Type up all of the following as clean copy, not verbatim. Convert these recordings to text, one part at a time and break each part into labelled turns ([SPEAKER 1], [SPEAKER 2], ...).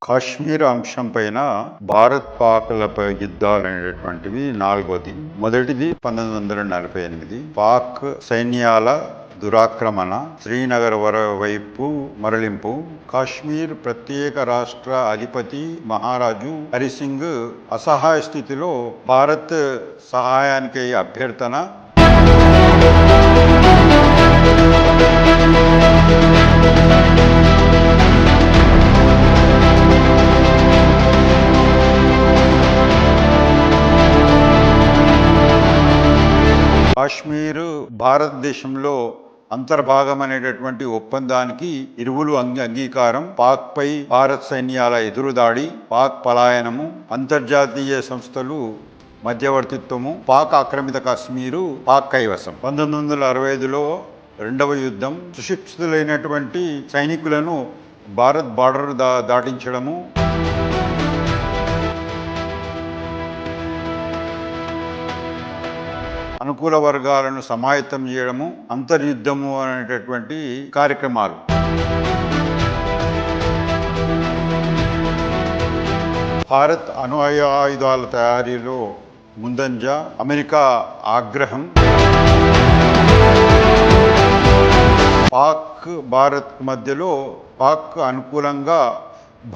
[SPEAKER 1] కాశ్మీర్ అంశం పైన భారత్ పాక్లపై యుద్ధాలు అనేటువంటివి నాలుగోది. మొదటిది 1948 పాక్ సైన్యాల దురాక్రమణ, శ్రీనగర్ వైపు మరలింపు, కాశ్మీర్ ప్రత్యేక రాష్ట్ర అధిపతి మహారాజు హరిసింగ్ అసహాయ స్థితిలో భారత్ సహాయానికి అభ్యర్థన, కాశ్మీరు భారతదేశంలో అంతర్భాగమనేటటువంటి ఒప్పందానికి ఇరువులు అంగీకారం, పాక్ పై భారత్ సైన్యాల ఎదురుదాడి, పాక్ పలాయనము, అంతర్జాతీయ సంస్థలు మధ్యవర్తిత్వము, పాక్ ఆక్రమిత కాశ్మీరు పాక్ కైవసం. 1965లో రెండవ యుద్ధం, సుశిక్షితులైనటువంటి సైనికులను భారత్ బార్డర్ దాటించడము, అనుకూల వర్గాలను సమాయత్తం చేయడము, అంతర్యుద్ధము అనేటటువంటి కార్యక్రమాలు. భారత్ అణు ఆయుధాల తయారీలో ముందంజ, అమెరికా ఆగ్రహం, పాక్ భారత్ మధ్యలో పాక్ అనుకూలంగా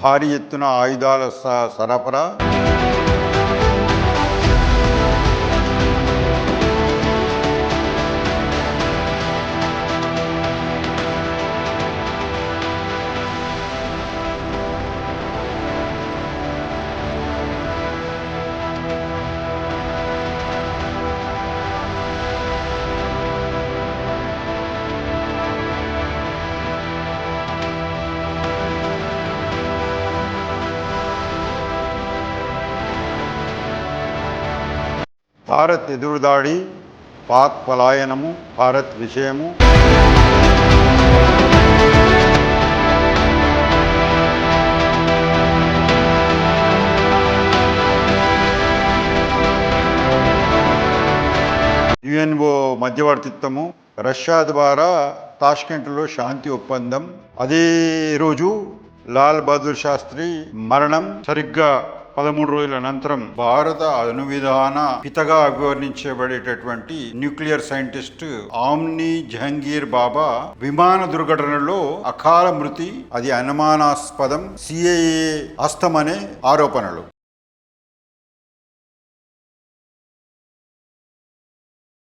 [SPEAKER 1] భారీ ఎత్తున ఆయుధాల సరఫరా, భారత్ ఎదురుదాడి, పాక్ పలాయనము, భారత్ విజయము, యుఎన్ఓ మధ్యవర్తిత్వము, రష్యా ద్వారా తాష్కెంట్లో శాంతి ఒప్పందం, అదే రోజు లాల్ బహదూర్ శాస్త్రి మరణం, సరిగ్గా 13 రోజుల అనంతరం భారత అణు విధాన పితగా అభివర్ణించబడేటటువంటి న్యూక్లియర్ సైంటిస్ట్ ఆమ్ని జహంగీర్ బాబా విమాన దుర్ఘటనలో అకాల మృతి, అది అనుమానాస్పదం, సిఐఏ హస్తమనే ఆరోపణలు.